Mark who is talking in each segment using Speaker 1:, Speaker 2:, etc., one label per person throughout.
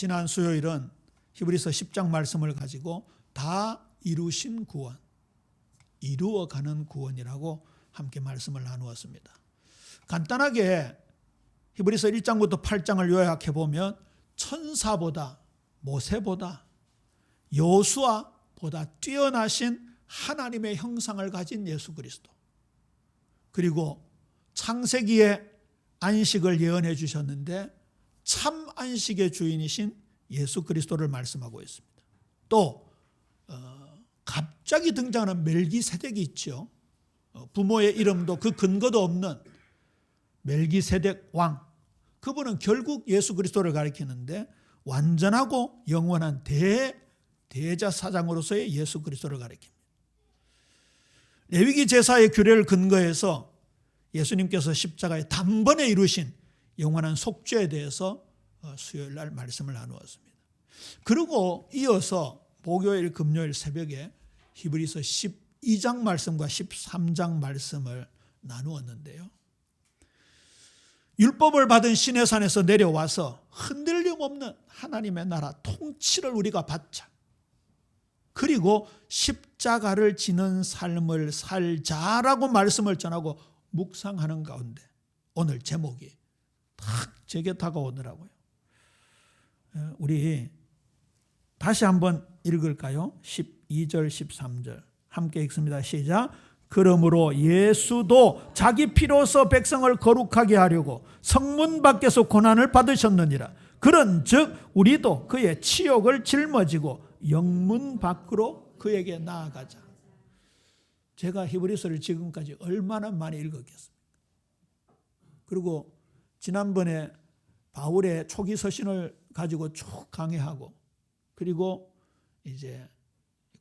Speaker 1: 지난 수요일은 히브리서 10장 말씀을 가지고 다 이루신 구원, 이루어가는 구원이라고 함께 말씀을 나누었습니다. 간단하게 히브리서 1장부터 8장을 요약해 보면 천사보다, 모세보다, 여호수아보다 뛰어나신 하나님의 형상을 가진 예수 그리스도, 그리고 창세기에 안식을 예언해 주셨는데 참 안식의 주인이신 예수 그리스도를 말씀하고 있습니다. 또 갑자기 등장하는 멜기세덱이 있죠. 부모의 이름도 그 근거도 없는 멜기세덱 왕, 그분은 결국 예수 그리스도를 가리키는데 완전하고 영원한 대제사장으로서의 예수 그리스도를 가리킵니다. 레위기 제사의 규례를 근거해서 예수님께서 십자가에 단번에 이루신 영원한 속죄에 대해서 수요일 날 말씀을 나누었습니다. 그리고 이어서 목요일, 금요일 새벽에 히브리서 12장 말씀과 13장 말씀을 나누었는데요. 율법을 받은 시내산에서 내려와서 흔들림 없는 하나님의 나라 통치를 우리가 받자. 그리고 십자가를 지는 삶을 살자라고 말씀을 전하고 묵상하는 가운데 오늘 제목이 딱 제게 다가오더라고요. 우리 다시 한번 읽을까요? 12절 13절 함께 읽습니다. 시작. 그러므로 예수도 자기 피로서 백성을 거룩하게 하려고 성문 밖에서 고난을 받으셨느니라. 그런즉 우리도 그의 치욕을 짊어지고 영문 밖으로 그에게 나아가자. 제가 히브리서를 지금까지 얼마나 많이 읽었겠습니까? 그리고 지난번에 바울의 초기 서신을 가지고 쭉 강해하고, 그리고 이제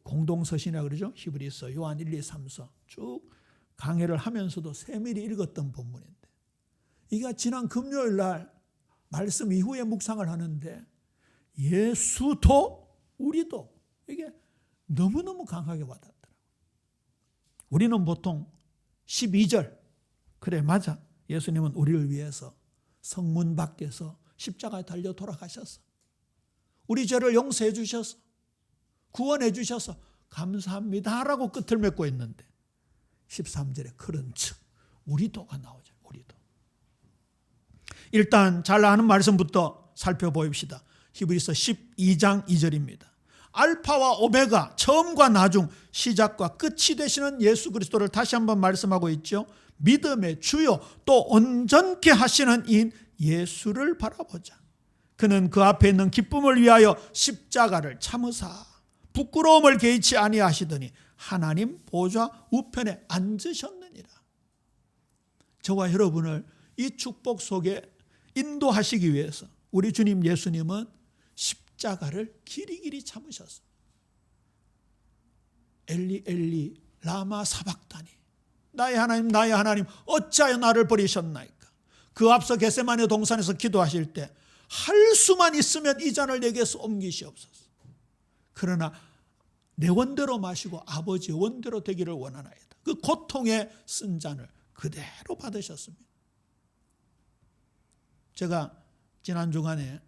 Speaker 1: 공동서신이라고 그러죠. 히브리서, 요한 1, 2, 3서 쭉 강해를 하면서도 세밀히 읽었던 본문인데, 이게 지난 금요일 날 말씀 이후에 묵상을 하는데 예수도 우리도 이게 너무너무 강하게 와닿더라고요. 우리는 보통 12절, 그래 맞아, 예수님은 우리를 위해서 성문 밖에서 십자가에 달려 돌아가셔서 우리 죄를 용서해 주셔서 구원해 주셔서 감사합니다라고 끝을 맺고 있는데 13절에 그런즉 우리도가 나오죠. 우리도. 일단 잘 아는 말씀부터 살펴봅시다. 히브리서 12장 2절입니다. 알파와 오메가, 처음과 나중, 시작과 끝이 되시는 예수 그리스도를 다시 한번 말씀하고 있죠. 믿음의 주요 또 온전케 하시는 이인 예수를 바라보자. 그는 그 앞에 있는 기쁨을 위하여 십자가를 참으사 부끄러움을 개의치 아니하시더니 하나님 보좌 우편에 앉으셨느니라. 저와 여러분을 이 축복 속에 인도하시기 위해서 우리 주님 예수님은 십자가를 길이길이 참으셨습니다. 엘리 엘리 라마 사박다니, 나의 하나님 어찌하여 나를 버리셨나이까. 그 앞서 겟세마네 동산에서 기도하실 때 할 수만 있으면 이 잔을 내게서 옮기시옵소서. 그러나 내 원대로 마시고 아버지의 원대로 되기를 원하나이다. 그 고통에 쓴 잔을 그대로 받으셨습니다. 제가 지난 주간에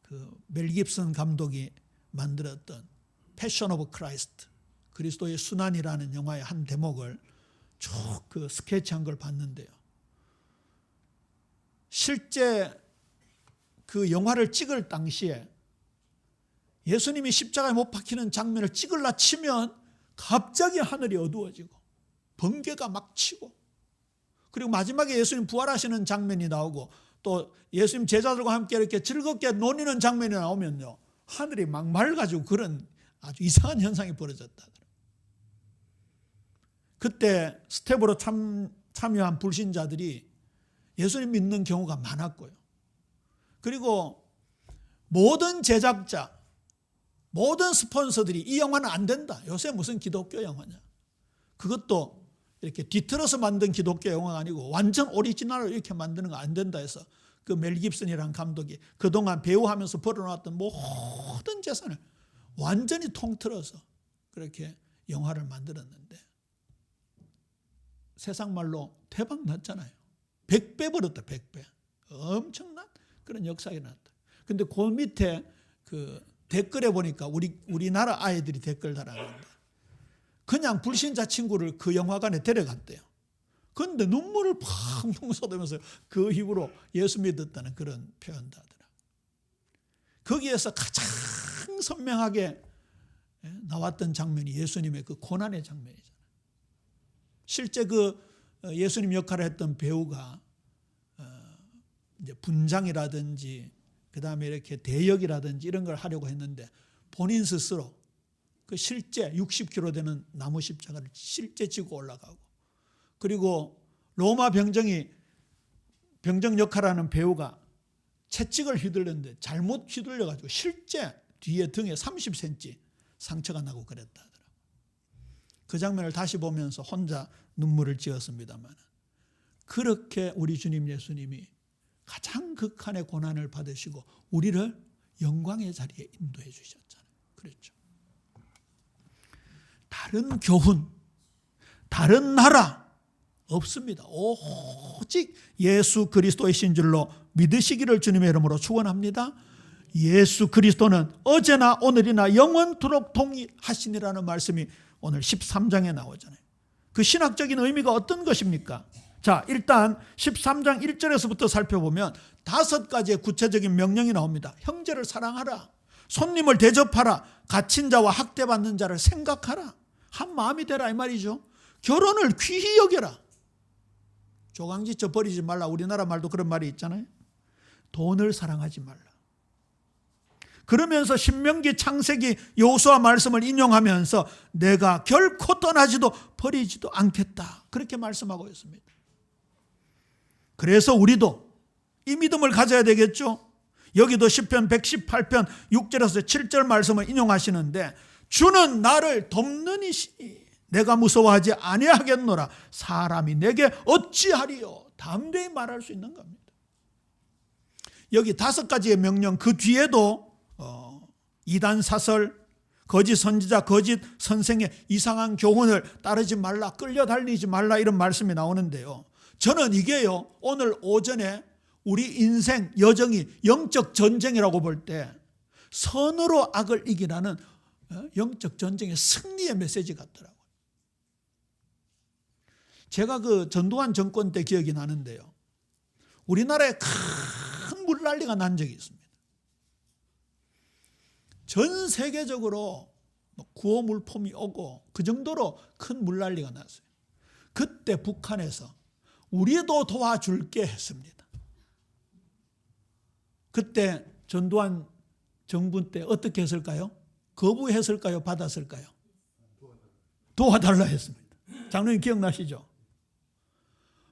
Speaker 1: 그 멜 깁슨 감독이 만들었던 패션 오브 크라이스트, 그리스도의 순환이라는 영화의 한 대목을 쭉 그 스케치한 걸 봤는데요. 실제 그 영화를 찍을 당시에 예수님이 십자가에 못 박히는 장면을 찍으려 치면 갑자기 하늘이 어두워지고 번개가 막 치고, 그리고 마지막에 예수님 부활하시는 장면이 나오고 또 예수님 제자들과 함께 이렇게 즐겁게 노니는 장면이 나오면요, 하늘이 막 맑아지고 그런 아주 이상한 현상이 벌어졌다. 그때 스텝으로 참여한 불신자들이 예수님 믿는 경우가 많았고요. 그리고 모든 제작자, 모든 스폰서들이 이 영화는 안 된다. 요새 무슨 기독교 영화냐. 그것도 이렇게 뒤틀어서 만든 기독교 영화가 아니고 완전 오리지널을 이렇게 만드는 거 안 된다 해서 그 멜 깁슨이라는 감독이 그동안 배우하면서 벌어놨던 모든 재산을 완전히 통틀어서 그렇게 영화를 만들었는데 세상 말로 대박 났잖아요. 100배 벌었다. 100배. 엄청난 그런 역사가 났다. 근데 그 밑에 그 댓글에 보니까 우리나라 아이들이 댓글 달았는데 그냥 불신자 친구를 그 영화관에 데려갔대요. 그런데 눈물을 펑펑 쏟으면서 그 힘으로 예수 믿었다는 그런 표현도 하더라. 거기에서 가장 선명하게 나왔던 장면이 예수님의 그 고난의 장면이잖아요. 실제 그 예수님 역할을 했던 배우가 이제 분장이라든지 그 다음에 이렇게 대역이라든지 이런 걸 하려고 했는데 본인 스스로 그 실제 60kg 되는 나무 십자가를 실제 지고 올라가고, 그리고 로마 병정 역할하는 배우가 채찍을 휘둘렀는데 잘못 휘둘려가지고 실제 뒤에 등에 30cm 상처가 나고 그랬다 하더라고요. 그 장면을 다시 보면서 혼자 눈물을 지었습니다만, 그렇게 우리 주님 예수님이 가장 극한의 고난을 받으시고 우리를 영광의 자리에 인도해 주셨잖아요. 그렇죠. 다른 교훈, 다른 나라 없습니다. 오직 예수 그리스도이신 줄로 믿으시기를 주님의 이름으로 축원합니다. 예수 그리스도는 어제나 오늘이나 영원토록 동일하시니라는 말씀이 오늘 13장에 나오잖아요. 그 신학적인 의미가 어떤 것입니까? 자, 일단 13장 1절에서부터 살펴보면 5가지의 구체적인 명령이 나옵니다. 형제를 사랑하라, 손님을 대접하라, 갇힌 자와 학대받는 자를 생각하라, 한 마음이 되라 이 말이죠. 결혼을 귀히 여겨라, 조강지쳐 버리지 말라. 우리나라 말도 그런 말이 있잖아요. 돈을 사랑하지 말라. 그러면서 신명기, 창세기, 여호수아 말씀을 인용하면서 내가 결코 떠나지도 버리지도 않겠다, 그렇게 말씀하고 있습니다. 그래서 우리도 이 믿음을 가져야 되겠죠. 여기도 시편 118편 6절에서 7절 말씀을 인용하시는데, 주는 나를 돕는 이시니 내가 무서워하지 아니하겠노라. 사람이 내게 어찌하리요. 담대히 말할 수 있는 겁니다. 여기 5가지의 명령, 그 뒤에도 이단 사설, 거짓 선지자, 거짓 선생의 이상한 교훈을 따르지 말라, 끌려다니지 말라, 이런 말씀이 나오는데요. 저는 이게요, 오늘 오전에 우리 인생 여정이 영적 전쟁이라고 볼 때 선으로 악을 이기라는 영적 전쟁의 승리의 메시지 같더라고요. 제가 그 전두환 정권 때 기억이 나는데요, 우리나라에 큰 물난리가 난 적이 있습니다. 전 세계적으로 구호 물품이 오고 그 정도로 큰 물난리가 났어요. 그때 북한에서 우리도 도와줄게 했습니다. 그때 전두환 정부 때 어떻게 했을까요? 거부했을까요? 받았을까요? 도와달라 했습니다. 장로님 기억나시죠?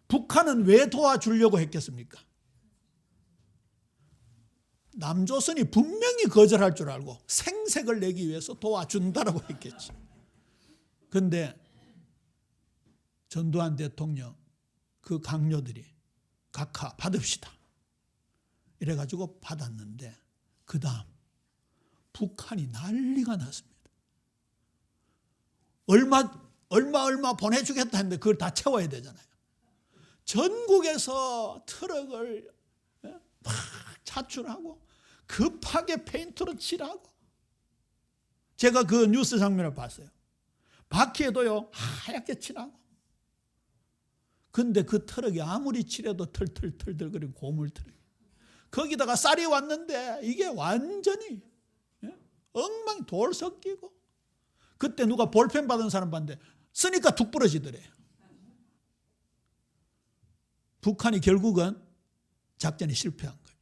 Speaker 1: 북한은 왜 도와주려고 했겠습니까? 남조선이 분명히 거절할 줄 알고 생색을 내기 위해서 도와준다라고 했겠지. 그런데 전두환 대통령 그 강요들이 각하 받읍시다 이래가지고 받았는데, 그 다음 북한이 난리가 났습니다. 얼마 보내주겠다 했는데 그걸 다 채워야 되잖아요. 전국에서 트럭을 막 차출하고 급하게 페인트로 칠하고, 제가 그 뉴스 장면을 봤어요. 바퀴에도요 하얗게 칠하고. 근데 그 트럭이 아무리 칠해도 털털털털거리는 고물 트럭, 거기다가 쌀이 왔는데 이게 완전히 엉망, 돌 섞이고. 그때 누가 볼펜 받은 사람 봤는데 쓰니까 툭 부러지더래요. 북한이 결국은 작전이 실패한 거죠.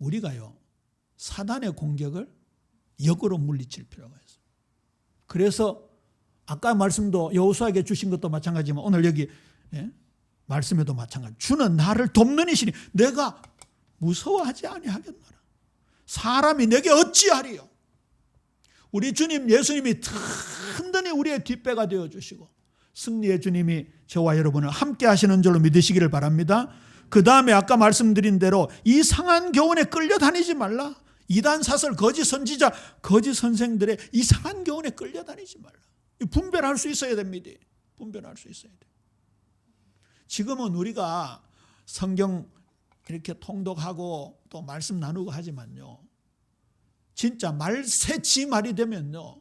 Speaker 1: 우리가요 사단의 공격을 역으로 물리칠 필요가 있어요. 그래서 아까 말씀도 여호수아에게 주신 것도 마찬가지지만 오늘 여기 말씀에도 마찬가지. 주는 나를 돕는 이시니 내가 무서워하지 아니하겠노라. 사람이 내게 어찌하리요. 우리 주님 예수님이 든든히 우리의 뒷배가 되어주시고 승리의 주님이 저와 여러분을 함께 하시는 줄로 믿으시기를 바랍니다. 그 다음에 아까 말씀드린 대로 이상한 교훈에 끌려다니지 말라. 이단 사설, 거짓 선지자, 거짓 선생들의 이상한 교훈에 끌려다니지 말라. 분별할 수 있어야 됩니다. 분별할 수 있어야 돼요. 지금은 우리가 성경 이렇게 통독하고 또 말씀 나누고 하지만요, 진짜 말세지 말이 되면요,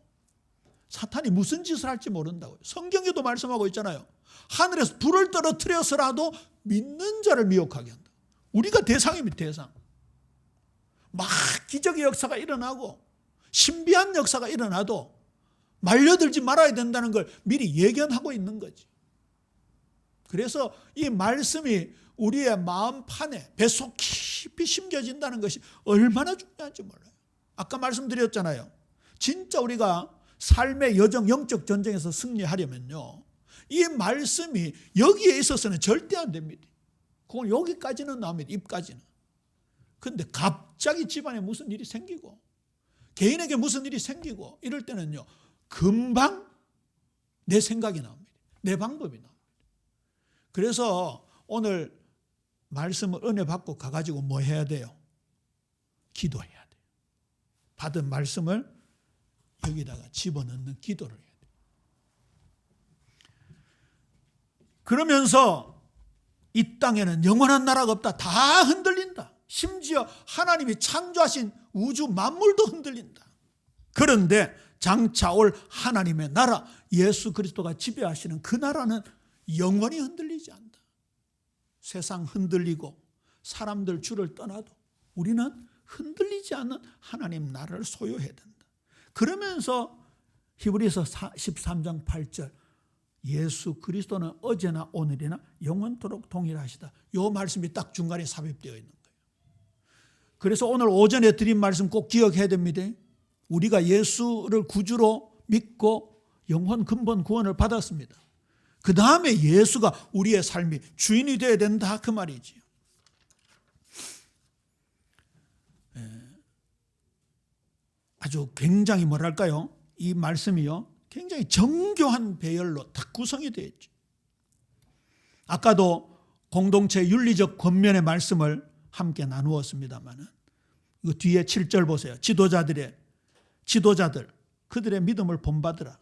Speaker 1: 사탄이 무슨 짓을 할지 모른다고요. 성경에도 말씀하고 있잖아요. 하늘에서 불을 떨어뜨려서라도 믿는 자를 미혹하게 한다. 우리가 대상입니다. 대상. 막 기적의 역사가 일어나고 신비한 역사가 일어나도 말려들지 말아야 된다는 걸 미리 예견하고 있는 거지. 그래서 이 말씀이 우리의 마음판에 뱃속 깊이 심겨진다는 것이 얼마나 중요한지 몰라요. 아까 말씀드렸잖아요. 진짜 우리가 삶의 여정, 영적 전쟁에서 승리하려면요, 이 말씀이 여기에 있어서는 절대 안 됩니다. 그건 여기까지는 나옵니다. 입까지는. 그런데 갑자기 집안에 무슨 일이 생기고 개인에게 무슨 일이 생기고 이럴 때는요, 금방 내 생각이 나옵니다. 내 방법이 나옵니다. 그래서 오늘 말씀을 은혜 받고 가가지고 뭐 해야 돼요? 기도해야 돼요. 받은 말씀을 여기다가 집어넣는 기도를 해야 돼요. 그러면서 이 땅에는 영원한 나라가 없다. 다 흔들린다. 심지어 하나님이 창조하신 우주 만물도 흔들린다. 그런데 장차 올 하나님의 나라, 예수 그리스도가 지배하시는 그 나라는 영원히 흔들리지 않는다. 세상 흔들리고 사람들 줄을 떠나도 우리는 흔들리지 않는 하나님 나라를 소유해야 된다. 그러면서 히브리서 13장 8절, 예수 그리스도는 어제나 오늘이나 영원토록 동일하시다. 이 말씀이 딱 중간에 삽입되어 있는 거예요. 그래서 오늘 오전에 드린 말씀 꼭 기억해야 됩니다. 우리가 예수를 구주로 믿고 영혼 근본 구원을 받았습니다. 그 다음에 예수가 우리의 삶이 주인이 되어야 된다, 그 말이지요. 아주 굉장히 뭐랄까요, 이 말씀이요, 굉장히 정교한 배열로 딱 구성이 되어 있죠. 아까도 공동체 윤리적 권면의 말씀을 함께 나누었습니다만, 이 뒤에 7절 보세요. 지도자들 그들의 믿음을 본받으라.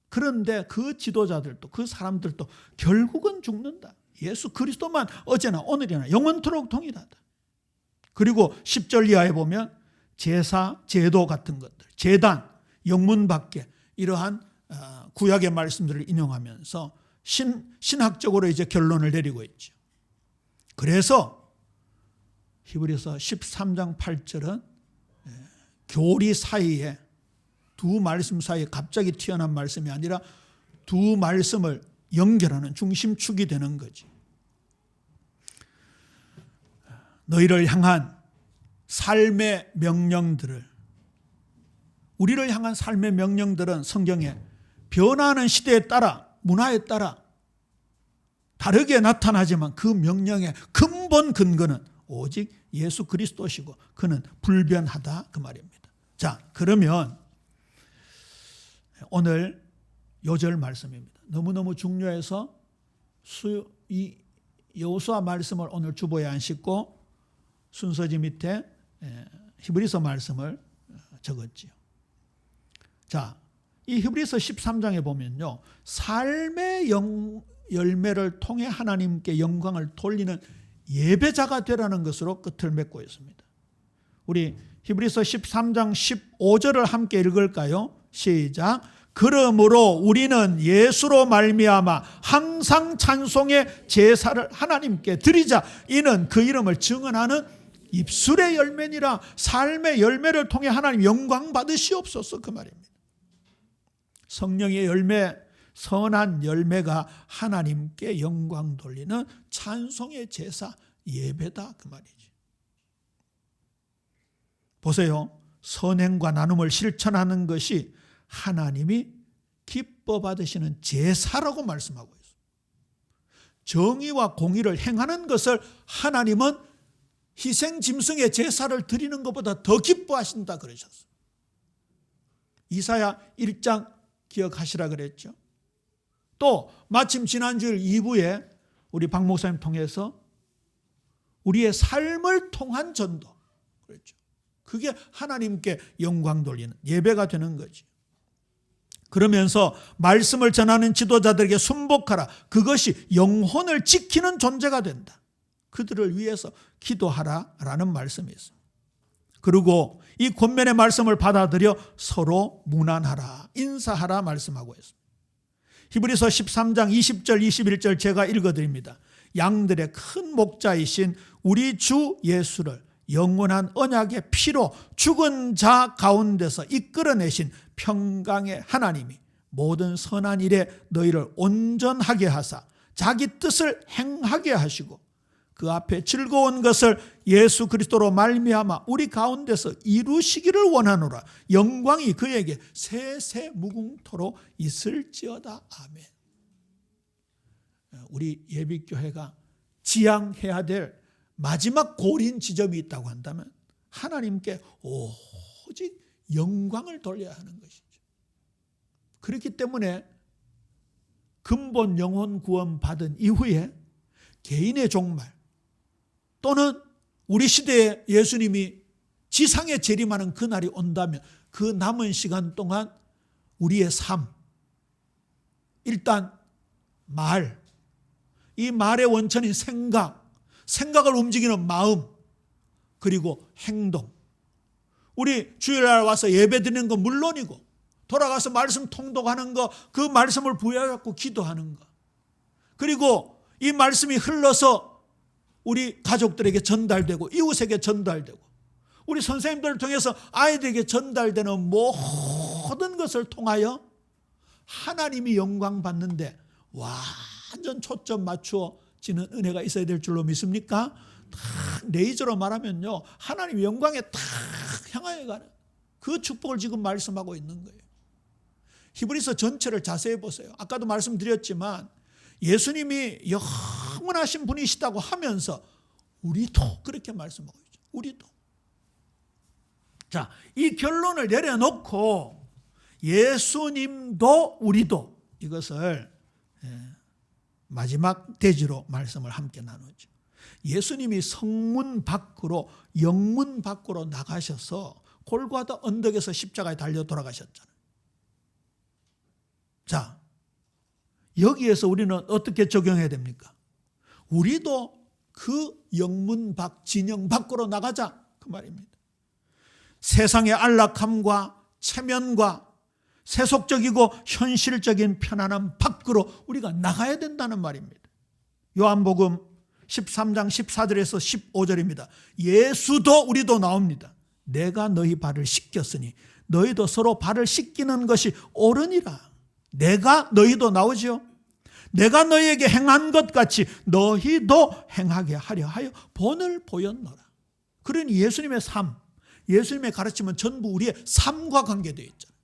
Speaker 1: 그런데 그 지도자들도, 그 사람들도 결국은 죽는다. 예수 그리스도만 어제나 오늘이나 영원토록 동일하다. 그리고 10절 이하에 보면 제사, 제도 같은 것들, 제단, 영문 밖에 이러한 구약의 말씀들을 인용하면서 신학적으로 이제 결론을 내리고 있죠. 그래서 히브리서 13장 8절은 교리 사이에, 두 말씀 사이에 갑자기 튀어나온 말씀이 아니라 두 말씀을 연결하는 중심축이 되는 거지. 너희를 향한 삶의 명령들을, 우리를 향한 삶의 명령들은 성경에 변화하는 시대에 따라, 문화에 따라 다르게 나타나지만 그 명령의 근본 근거는 오직 예수 그리스도시고 그는 불변하다, 그 말입니다. 자, 그러면 오늘 요절 말씀입니다. 너무너무 중요해서 이 여호수아 말씀을 오늘 주보에 안 싣고 순서지 밑에 히브리서 말씀을 적었지요. 자, 이 히브리서 13장에 보면요, 삶의 열매를 통해 하나님께 영광을 돌리는 예배자가 되라는 것으로 끝을 맺고 있습니다. 우리 히브리서 13장 15절을 함께 읽을까요? 시작. 그러므로 우리는 예수로 말미암아 항상 찬송의 제사를 하나님께 드리자. 이는 그 이름을 증언하는 입술의 열매니라. 삶의 열매를 통해 하나님 영광 받으시옵소서, 그 말입니다. 성령의 열매, 선한 열매가 하나님께 영광 돌리는 찬송의 제사, 예배다, 그 말이지. 보세요. 선행과 나눔을 실천하는 것이 하나님이 기뻐 받으시는 제사라고 말씀하고 있어요. 정의와 공의를 행하는 것을 하나님은 희생 짐승의 제사를 드리는 것보다 더 기뻐하신다 그러셨어요. 이사야 1장 기억하시라 그랬죠. 또 마침 지난주일 2부에 우리 박 목사님 통해서 우리의 삶을 통한 전도 그랬죠. 그게 하나님께 영광 돌리는 예배가 되는 거지. 그러면서 말씀을 전하는 지도자들에게 순복하라. 그것이 영혼을 지키는 존재가 된다. 그들을 위해서 기도하라라는 말씀이 있습니다. 그리고 이 권면의 말씀을 받아들여 서로 문안하라, 인사하라 말씀하고 있습니다. 히브리서 13장 20절 21절 제가 읽어드립니다. 양들의 큰 목자이신 우리 주 예수를 영원한 언약의 피로 죽은 자 가운데서 이끌어내신 평강의 하나님이 모든 선한 일에 너희를 온전하게 하사 자기 뜻을 행하게 하시고 그 앞에 즐거운 것을 예수 그리스도로 말미암아 우리 가운데서 이루시기를 원하노라. 영광이 그에게 세세 무궁토로 있을지어다. 아멘. 우리 예비교회가 지향해야 될 마지막 고린 지점이 있다고 한다면 하나님께 오직 영광을 돌려야 하는 것이죠. 그렇기 때문에 근본 영혼 구원 받은 이후에 개인의 종말 또는 우리 시대에 예수님이 지상에 재림하는 그날이 온다면 그 남은 시간 동안 우리의 삶, 일단 이 말의 원천인 생각을 움직이는 마음, 그리고 행동. 우리 주일날 와서 예배 드리는 거 물론이고 돌아가서 말씀 통독하는 거, 그 말씀을 부여잡고 기도하는 거, 그리고 이 말씀이 흘러서 우리 가족들에게 전달되고 이웃에게 전달되고 우리 선생님들을 통해서 아이들에게 전달되는 모든 것을 통하여 하나님이 영광 받는데 완전 초점 맞추어지는 은혜가 있어야 될 줄로 믿습니까? 딱 레이저로 말하면요, 하나님 영광에 딱 향하여 가는 그 축복을 지금 말씀하고 있는 거예요. 히브리서 전체를 자세히 보세요. 아까도 말씀드렸지만 예수님이 영원하신 분이시다고 하면서 우리도 그렇게 말씀하고 있죠. 우리도. 자, 이 결론을 내려놓고 예수님도 우리도, 이것을 마지막 대지로 말씀을 함께 나누죠. 예수님이 성문 밖으로, 영문 밖으로 나가셔서 골고다 언덕에서 십자가에 달려 돌아가셨잖아요. 자, 여기에서 우리는 어떻게 적용해야 됩니까? 우리도 그 영문 밖, 진영 밖으로 나가자, 그 말입니다. 세상의 안락함과 체면과 세속적이고 현실적인 편안함 밖으로 우리가 나가야 된다는 말입니다. 요한복음 13장 14절에서 15절입니다. 예수도 우리도 나옵니다. 내가 너희 발을 씻겼으니 너희도 서로 발을 씻기는 것이 옳으니라. 내가, 너희도 나오죠. 내가 너희에게 행한 것 같이 너희도 행하게 하려 하여 본을 보였노라. 그러니 예수님의 삶, 예수님의 가르침은 전부 우리의 삶과 관계되어 있잖아요.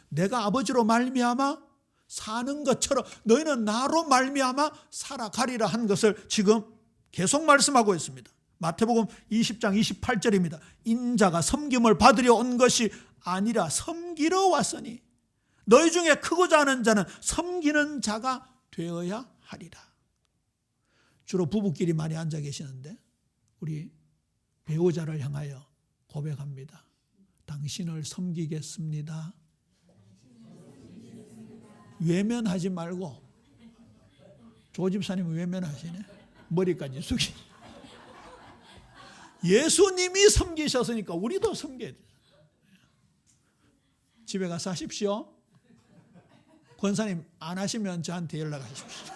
Speaker 1: 내가 아버지로 말미암아 사는 것처럼 너희는 나로 말미암아 살아가리라 한 것을 지금 계속 말씀하고 있습니다. 마태복음 20장 28절입니다. 인자가 섬김을 받으려 온 것이 아니라 섬기러 왔으니 너희 중에 크고자 하는 자는 섬기는 자가 되어야 하리라. 주로 부부끼리 많이 앉아 계시는데 우리 배우자를 향하여 고백합니다. 당신을 섬기겠습니다. 외면하지 말고. 조 집사님은 외면하시네. 머리까지 숙이. 예수님이 섬기셨으니까 우리도 섬겨야 돼요. 집에 가서 하십시오. 권사님 안 하시면 저한테 연락하십시오.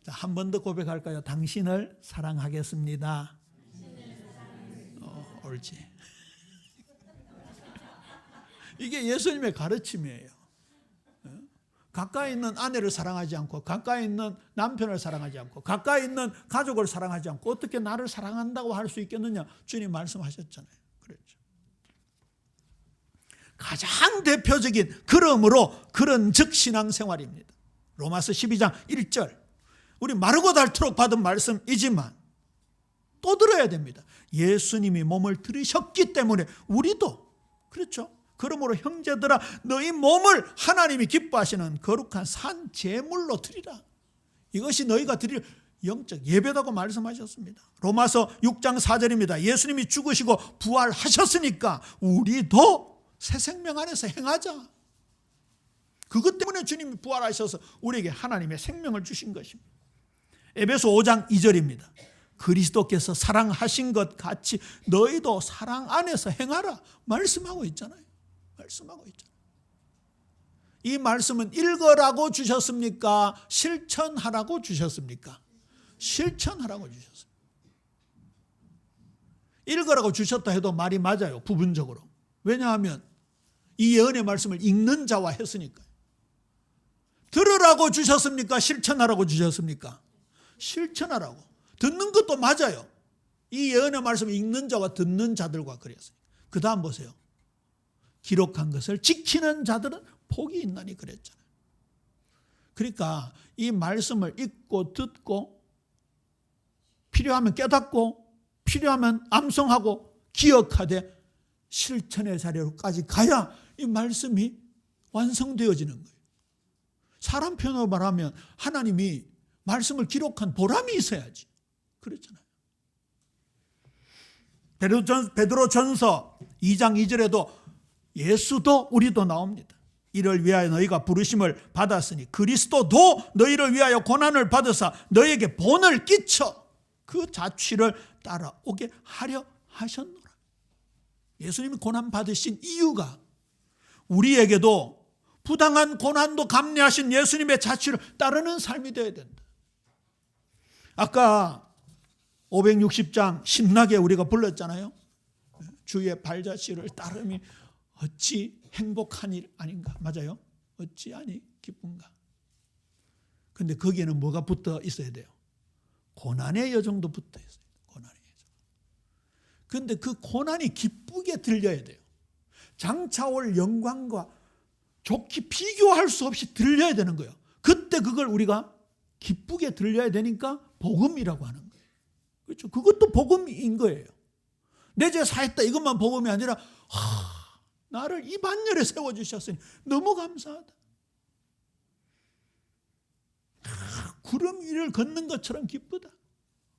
Speaker 1: 자, 한 번 더 고백할까요? 당신을 사랑하겠습니다. 옳지. 이게 예수님의 가르침이에요. 가까이 있는 아내를 사랑하지 않고, 가까이 있는 남편을 사랑하지 않고, 가까이 있는 가족을 사랑하지 않고 어떻게 나를 사랑한다고 할 수 있겠느냐? 주님 말씀하셨잖아요. 그렇죠. 가장 대표적인 그러므로 그런 즉 신앙생활입니다. 로마서 12장 1절. 우리 마르고 닳도록 받은 말씀이지만 또 들어야 됩니다. 예수님이 몸을 들이셨기 때문에 우리도, 그렇죠. 그러므로 형제들아 너희 몸을 하나님이 기뻐하시는 거룩한 산 제물로 드리라. 이것이 너희가 드릴 영적 예배라고 말씀하셨습니다. 로마서 6장 4절입니다. 예수님이 죽으시고 부활하셨으니까 우리도 새 생명 안에서 행하자. 그것 때문에 주님이 부활하셔서 우리에게 하나님의 생명을 주신 것입니다. 에베소 5장 2절입니다. 그리스도께서 사랑하신 것 같이 너희도 사랑 안에서 행하라 말씀하고 있잖아요. 말씀하고 있잖아요. 이 말씀은 읽으라고 주셨습니까? 실천하라고 주셨습니까? 실천하라고 주셨습니다. 읽으라고 주셨다 해도 말이 맞아요. 부분적으로. 왜냐하면 이 예언의 말씀을 읽는 자와 했으니까요. 들으라고 주셨습니까? 실천하라고 주셨습니까? 실천하라고. 듣는 것도 맞아요. 이 예언의 말씀을 읽는 자와 듣는 자들과 그랬어요. 그 다음 보세요. 기록한 것을 지키는 자들은 복이 있나니 그랬잖아요. 그러니까 이 말씀을 읽고 듣고 필요하면 깨닫고 필요하면 암송하고 기억하되 실천의 자리로까지 가야 이 말씀이 완성되어지는 거예요. 사람 표현으로 말하면 하나님이 말씀을 기록한 보람이 있어야지. 그렇잖아요. 베드로전서 2장 2절에도 예수도 우리도 나옵니다. 이를 위하여 너희가 부르심을 받았으니 그리스도도 너희를 위하여 고난을 받으사 너희에게 본을 끼쳐 그 자취를 따라오게 하려 하셨노라. 예수님이 고난 받으신 이유가 우리에게도 부당한 고난도 감내하신 예수님의 자취를 따르는 삶이 되어야 된다. 아까 560장 신나게 우리가 불렀잖아요. 주의 발자취를 따름이 어찌 행복한 일 아닌가. 맞아요. 어찌 아니 기쁜가. 근데 거기에는 뭐가 붙어 있어야 돼요? 고난의 여정도 붙어 있어요. 고난의 여정. 근데 그 고난이 기쁘게 들려야 돼요. 장차 올 영광과 좋게 비교할 수 없이 들려야 되는 거예요. 그때 그걸 우리가 기쁘게 들려야 되니까 복음이라고 하는 거예요. 그렇죠? 그것도 복음인 거예요. 내 죄 사했다 이것만 복음이 아니라 나를 이 반열에 세워주셨으니 너무 감사하다. 구름 위를 걷는 것처럼 기쁘다.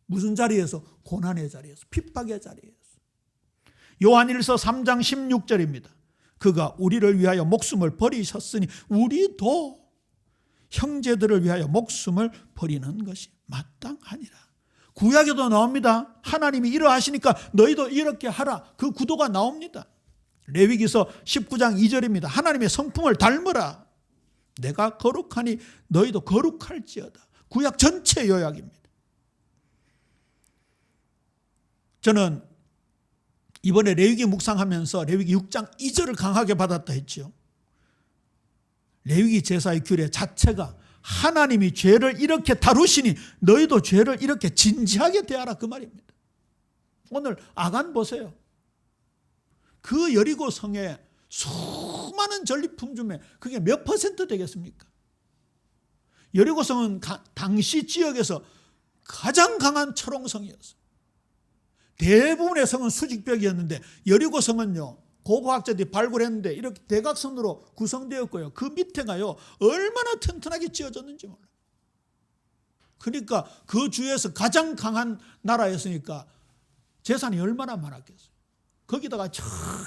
Speaker 1: 무슨 자리에서? 고난의 자리에서, 핍박의 자리에서. 요한일서 3장 16절입니다. 그가 우리를 위하여 목숨을 버리셨으니 우리도 형제들을 위하여 목숨을 버리는 것이 마땅하니라. 구약에도 나옵니다. 하나님이 이러하시니까 너희도 이렇게 하라. 그 구도가 나옵니다. 레위기서 19장 2절입니다. 하나님의 성품을 닮으라. 내가 거룩하니 너희도 거룩할지어다. 구약 전체 요약입니다. 저는 이번에 레위기 묵상하면서 레위기 6장 2절을 강하게 받았다 했죠. 레위기 제사의 규례 자체가 하나님이 죄를 이렇게 다루시니 너희도 죄를 이렇게 진지하게 대하라 그 말입니다. 오늘 아간 보세요. 그 여리고 성에 수많은 전리품 중에 그게 몇 퍼센트 되겠습니까? 여리고 성은 당시 지역에서 가장 강한 철옹성이었어요. 대부분의 성은 수직벽이었는데 여리고 성은요, 고고학자들이 발굴했는데 이렇게 대각선으로 구성되었고요. 그 밑에가요, 얼마나 튼튼하게 지어졌는지 몰라요. 그러니까 그 주에서 가장 강한 나라였으니까 재산이 얼마나 많았겠어요. 거기다가 저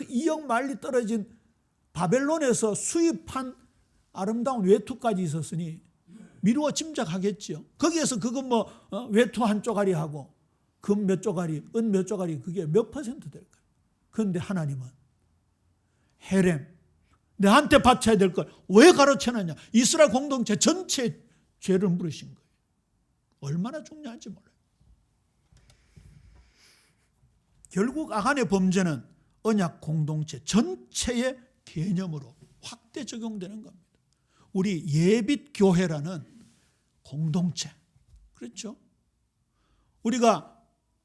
Speaker 1: 2억 마일리 떨어진 바벨론에서 수입한 아름다운 외투까지 있었으니 미루어 짐작하겠지요. 거기에서 그거 뭐 외투 한 쪼가리 하고 금 몇 쪼가리, 은 몇 쪼가리 그게 몇 퍼센트 될까요? 그런데 하나님은 헤렘, 내한테 바쳐야 될 걸 왜 가르쳐놨냐? 이스라엘 공동체 전체 죄를 물으신 거예요. 얼마나 중요한지 몰라요. 결국 아간의 범죄는 언약 공동체 전체의 개념으로 확대 적용되는 겁니다. 우리 예빗 교회라는 공동체, 그렇죠? 우리가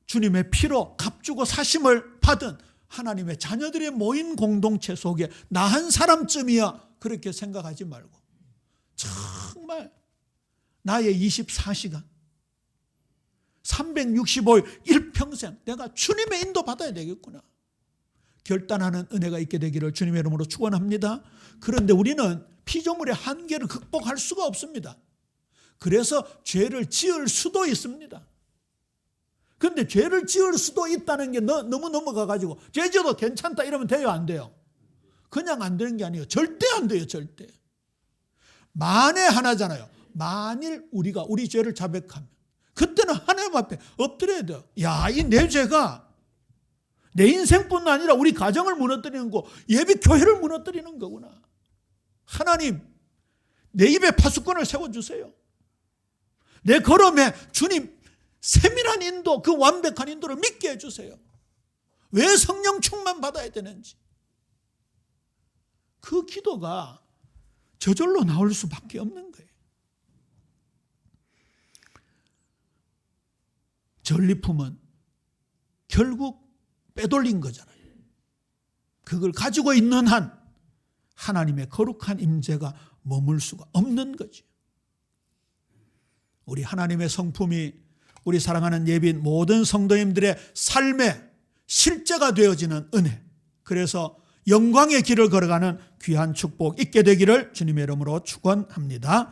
Speaker 1: 주님의 피로 값주고 사심을 받은 하나님의 자녀들의 모인 공동체 속에 나 한 사람쯤이야 그렇게 생각하지 말고 정말 나의 24시간 365일 일평생 내가 주님의 인도 받아야 되겠구나 결단하는 은혜가 있게 되기를 주님의 이름으로 축원합니다. 그런데 우리는 피조물의 한계를 극복할 수가 없습니다. 그래서 죄를 지을 수도 있습니다. 그런데 죄를 지을 수도 있다는 게 너무 넘어가가지고 죄 지어도 괜찮다 이러면 돼요, 안 돼요? 그냥 안 되는 게 아니에요. 절대 안 돼요, 절대. 만에 하나잖아요. 만일 우리가 우리 죄를 자백하면 우리는 하나님 앞에 엎드려야 돼요. 야, 이 내 죄가 내 인생뿐 아니라 우리 가정을 무너뜨리는 거, 예비 교회를 무너뜨리는 거구나. 하나님, 내 입에 파수꾼을 세워주세요. 내 걸음에 주님 세밀한 인도, 그 완벽한 인도를 믿게 해주세요. 왜 성령 충만 받아야 되는지. 그 기도가 저절로 나올 수밖에 없는 거예요. 전리품은 결국 빼돌린 거잖아요. 그걸 가지고 있는 한 하나님의 거룩한 임재가 머물 수가 없는 거죠. 우리 하나님의 성품이 우리 사랑하는 예비인 모든 성도님들의 삶의 실제가 되어지는 은혜, 그래서 영광의 길을 걸어가는 귀한 축복 있게 되기를 주님의 이름으로 축원합니다.